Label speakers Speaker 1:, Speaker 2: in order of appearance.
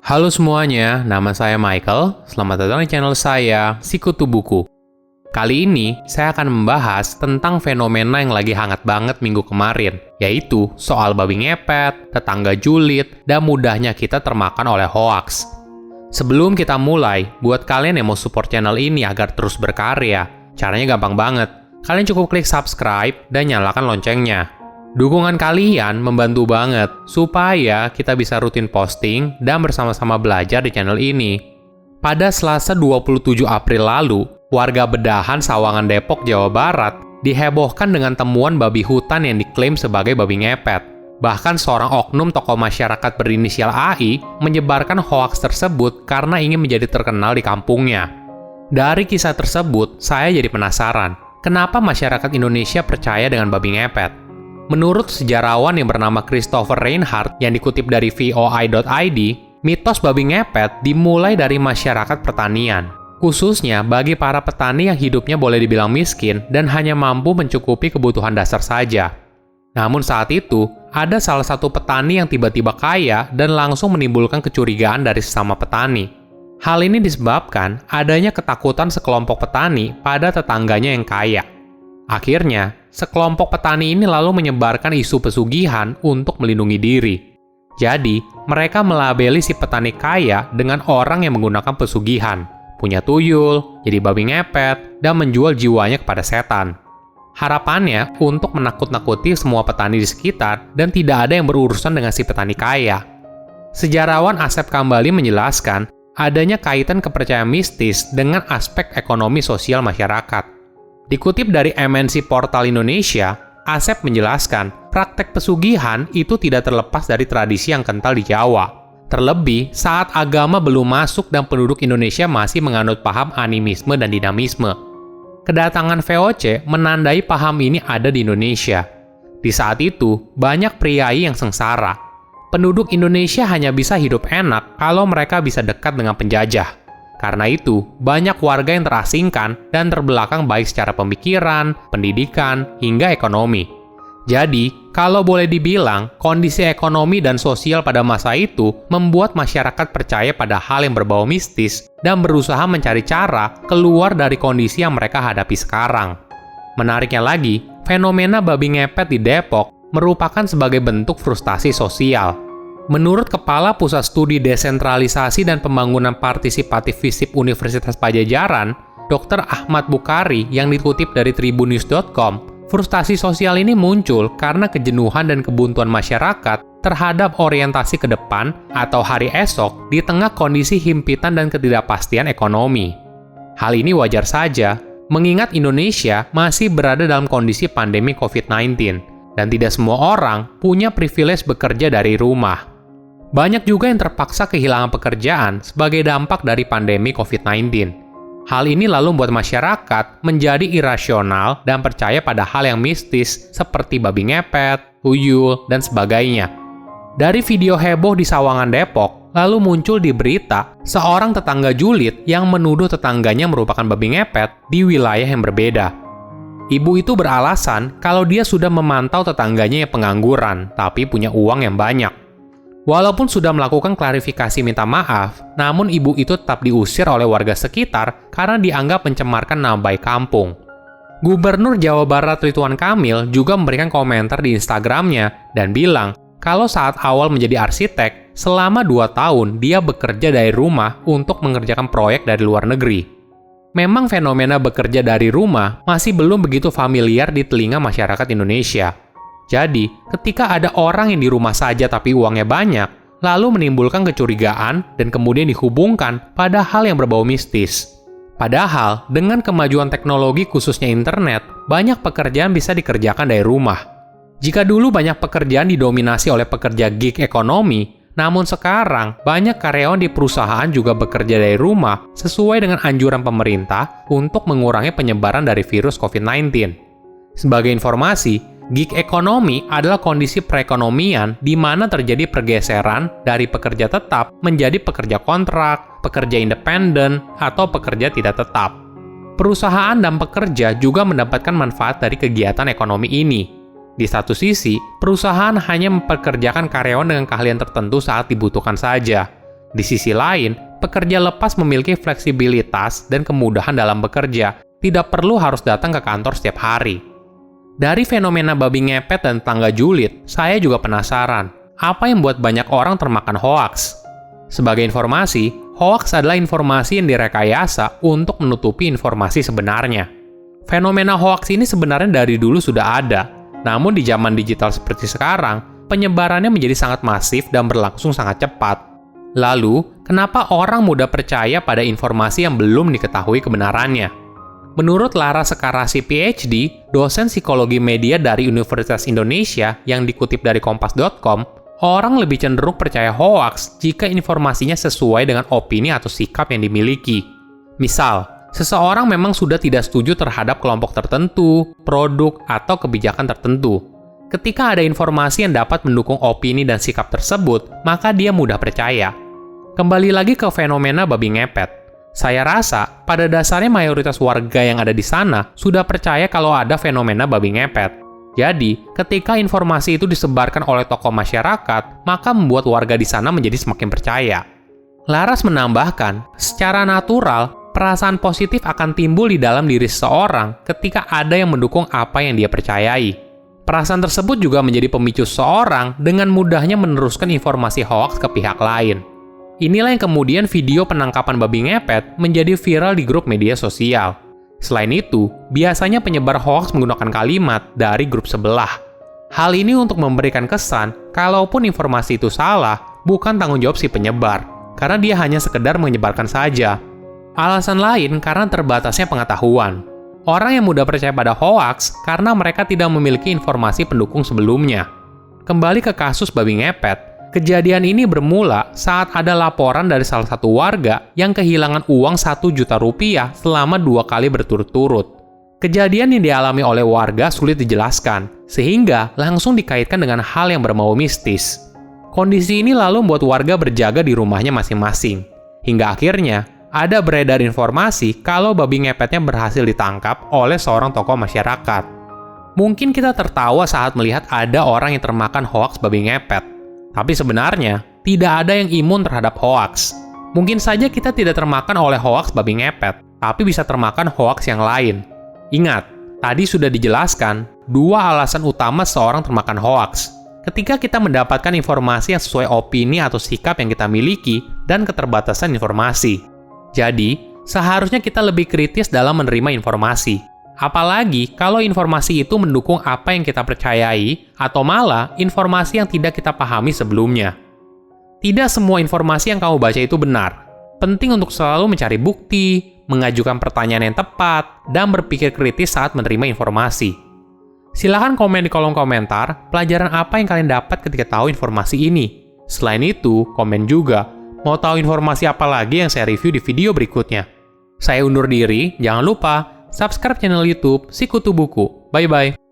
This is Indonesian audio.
Speaker 1: Halo semuanya, nama saya Michael. Selamat datang di channel saya, Sikutu Buku. Kali ini, saya akan membahas tentang fenomena yang lagi hangat banget minggu kemarin, yaitu soal babi ngepet, tetangga julid, dan mudahnya kita termakan oleh hoaks. Sebelum kita mulai, buat kalian yang mau support channel ini agar terus berkarya, caranya gampang banget. Kalian cukup klik subscribe dan nyalakan loncengnya. Dukungan kalian membantu banget supaya kita bisa rutin posting dan bersama-sama belajar di channel ini. Pada Selasa 27 April lalu, warga Bedahan Sawangan Depok, Jawa Barat dihebohkan dengan temuan babi hutan yang diklaim sebagai babi ngepet. Bahkan seorang oknum tokoh masyarakat berinisial AI menyebarkan hoaks tersebut karena ingin menjadi terkenal di kampungnya. Dari kisah tersebut, saya jadi penasaran, kenapa masyarakat Indonesia percaya dengan babi ngepet? Menurut sejarawan yang bernama Christopher Reinhardt yang dikutip dari voi.id, mitos babi ngepet dimulai dari masyarakat pertanian, khususnya bagi para petani yang hidupnya boleh dibilang miskin dan hanya mampu mencukupi kebutuhan dasar saja. Namun saat itu, ada salah satu petani yang tiba-tiba kaya dan langsung menimbulkan kecurigaan dari sesama petani. Hal ini disebabkan adanya ketakutan sekelompok petani pada tetangganya yang kaya. Akhirnya, sekelompok petani ini lalu menyebarkan isu pesugihan untuk melindungi diri. Jadi, mereka melabeli si petani kaya dengan orang yang menggunakan pesugihan, punya tuyul, jadi babi ngepet, dan menjual jiwanya kepada setan. Harapannya untuk menakut-nakuti semua petani di sekitar dan tidak ada yang berurusan dengan si petani kaya. Sejarawan Asep Kambali menjelaskan adanya kaitan kepercayaan mistis dengan aspek ekonomi sosial masyarakat. Dikutip dari MNC Portal Indonesia, Asep menjelaskan, praktek pesugihan itu tidak terlepas dari tradisi yang kental di Jawa. Terlebih saat agama belum masuk dan penduduk Indonesia masih menganut paham animisme dan dinamisme. Kedatangan VOC menandai paham ini ada di Indonesia. Di saat itu, banyak priai yang sengsara. Penduduk Indonesia hanya bisa hidup enak kalau mereka bisa dekat dengan penjajah. Karena itu, banyak warga yang terasingkan dan terbelakang baik secara pemikiran, pendidikan, hingga ekonomi. Jadi, kalau boleh dibilang, kondisi ekonomi dan sosial pada masa itu membuat masyarakat percaya pada hal yang berbau mistis dan berusaha mencari cara keluar dari kondisi yang mereka hadapi sekarang. Menariknya lagi, fenomena babi ngepet di Depok merupakan sebagai bentuk frustasi sosial. Menurut Kepala Pusat Studi Desentralisasi dan Pembangunan Partisipatif FISIP Universitas Padjadjaran, Dr. Ahmad Bukhari yang dikutip dari tribunnews.com, frustasi sosial ini muncul karena kejenuhan dan kebuntuan masyarakat terhadap orientasi ke depan atau hari esok di tengah kondisi himpitan dan ketidakpastian ekonomi. Hal ini wajar saja, mengingat Indonesia masih berada dalam kondisi pandemi COVID-19 dan tidak semua orang punya privilege bekerja dari rumah. Banyak juga yang terpaksa kehilangan pekerjaan sebagai dampak dari pandemi COVID-19. Hal ini lalu membuat masyarakat menjadi irasional dan percaya pada hal yang mistis seperti babi ngepet, tuyul, dan sebagainya. Dari video heboh di Sawangan Depok, lalu muncul di berita seorang tetangga julid yang menuduh tetangganya merupakan babi ngepet di wilayah yang berbeda. Ibu itu beralasan kalau dia sudah memantau tetangganya yang pengangguran, tapi punya uang yang banyak. Walaupun sudah melakukan klarifikasi minta maaf, namun ibu itu tetap diusir oleh warga sekitar karena dianggap mencemarkan nama baik kampung. Gubernur Jawa Barat Ridwan Kamil juga memberikan komentar di Instagramnya dan bilang kalau saat awal menjadi arsitek, selama 2 tahun dia bekerja dari rumah untuk mengerjakan proyek dari luar negeri. Memang fenomena bekerja dari rumah masih belum begitu familiar di telinga masyarakat Indonesia. Jadi, ketika ada orang yang di rumah saja tapi uangnya banyak, lalu menimbulkan kecurigaan dan kemudian dihubungkan pada hal yang berbau mistis. Padahal, dengan kemajuan teknologi khususnya internet, banyak pekerjaan bisa dikerjakan dari rumah. Jika dulu banyak pekerjaan didominasi oleh pekerja gig ekonomi, namun sekarang banyak karyawan di perusahaan juga bekerja dari rumah sesuai dengan anjuran pemerintah untuk mengurangi penyebaran dari virus COVID-19. Sebagai informasi, gig ekonomi adalah kondisi perekonomian di mana terjadi pergeseran dari pekerja tetap menjadi pekerja kontrak, pekerja independen, atau pekerja tidak tetap. Perusahaan dan pekerja juga mendapatkan manfaat dari kegiatan ekonomi ini. Di satu sisi, perusahaan hanya mempekerjakan karyawan dengan keahlian tertentu saat dibutuhkan saja. Di sisi lain, pekerja lepas memiliki fleksibilitas dan kemudahan dalam bekerja, tidak perlu harus datang ke kantor setiap hari. Dari fenomena babi ngepet dan tangga julid, saya juga penasaran, apa yang membuat banyak orang termakan hoaks? Sebagai informasi, hoaks adalah informasi yang direkayasa untuk menutupi informasi sebenarnya. Fenomena hoaks ini sebenarnya dari dulu sudah ada, namun di zaman digital seperti sekarang, penyebarannya menjadi sangat masif dan berlangsung sangat cepat. Lalu, kenapa orang mudah percaya pada informasi yang belum diketahui kebenarannya? Menurut Lara Sekarasi PhD, dosen psikologi media dari Universitas Indonesia yang dikutip dari kompas.com, orang lebih cenderung percaya hoaks jika informasinya sesuai dengan opini atau sikap yang dimiliki. Misal, seseorang memang sudah tidak setuju terhadap kelompok tertentu, produk, atau kebijakan tertentu. Ketika ada informasi yang dapat mendukung opini dan sikap tersebut, maka dia mudah percaya. Kembali lagi ke fenomena babi ngepet. Saya rasa, pada dasarnya mayoritas warga yang ada di sana sudah percaya kalau ada fenomena babi ngepet. Jadi, ketika informasi itu disebarkan oleh tokoh masyarakat, maka membuat warga di sana menjadi semakin percaya. Laras menambahkan, secara natural, perasaan positif akan timbul di dalam diri seseorang ketika ada yang mendukung apa yang dia percayai. Perasaan tersebut juga menjadi pemicu seseorang dengan mudahnya meneruskan informasi hoaks ke pihak lain. Inilah yang kemudian video penangkapan babi ngepet menjadi viral di grup media sosial. Selain itu, biasanya penyebar hoaks menggunakan kalimat dari grup sebelah. Hal ini untuk memberikan kesan, kalaupun informasi itu salah, bukan tanggung jawab si penyebar, karena dia hanya sekedar menyebarkan saja. Alasan lain karena terbatasnya pengetahuan. Orang yang mudah percaya pada hoaks karena mereka tidak memiliki informasi pendukung sebelumnya. Kembali ke kasus babi ngepet, kejadian ini bermula saat ada laporan dari salah satu warga yang kehilangan uang 1 juta rupiah selama 2 kali berturut-turut. Kejadian yang dialami oleh warga sulit dijelaskan, sehingga langsung dikaitkan dengan hal yang berbau mistis. Kondisi ini lalu membuat warga berjaga di rumahnya masing-masing. Hingga akhirnya, ada beredar informasi kalau babi ngepetnya berhasil ditangkap oleh seorang tokoh masyarakat. Mungkin kita tertawa saat melihat ada orang yang termakan hoaks babi ngepet. Tapi sebenarnya, tidak ada yang imun terhadap hoaks. Mungkin saja kita tidak termakan oleh hoaks babi ngepet, tapi bisa termakan hoaks yang lain. Ingat, tadi sudah dijelaskan 2 alasan utama seorang termakan hoaks. Ketika kita mendapatkan informasi yang sesuai opini atau sikap yang kita miliki dan keterbatasan informasi. Jadi, seharusnya kita lebih kritis dalam menerima informasi. Apalagi kalau informasi itu mendukung apa yang kita percayai atau malah informasi yang tidak kita pahami sebelumnya. Tidak semua informasi yang kamu baca itu benar. Penting untuk selalu mencari bukti, mengajukan pertanyaan yang tepat, dan berpikir kritis saat menerima informasi. Silahkan komen di kolom komentar pelajaran apa yang kalian dapat ketika tahu informasi ini. Selain itu, komen juga mau tahu informasi apa lagi yang saya review di video berikutnya. Saya undur diri, jangan lupa subscribe channel YouTube Sikutu Buku. Bye-bye.